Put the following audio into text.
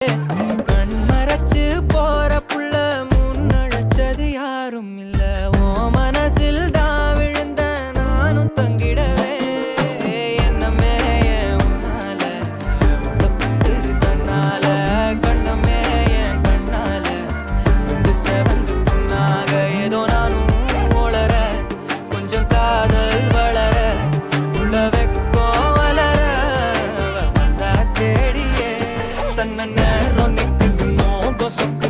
கண் மறைச்சு போற புள்ள முன்னழைச்சது யாரும் இல்ல ஓ மனசில் தான் விழுந்த நானும் தங்கிடவே என்னமே உன்னால உள்ள புந்துரு தன்னால கண்ணமே என் கண்ணால வந்து செவந்து புண்ணாக ஏதோ நானும் ஓளற கொஞ்சம் காதல் வளர உள்ள வெக்கோ வளர வந்தா தேடியே தன்ன நேரம் நிக்குது மோக சொக்க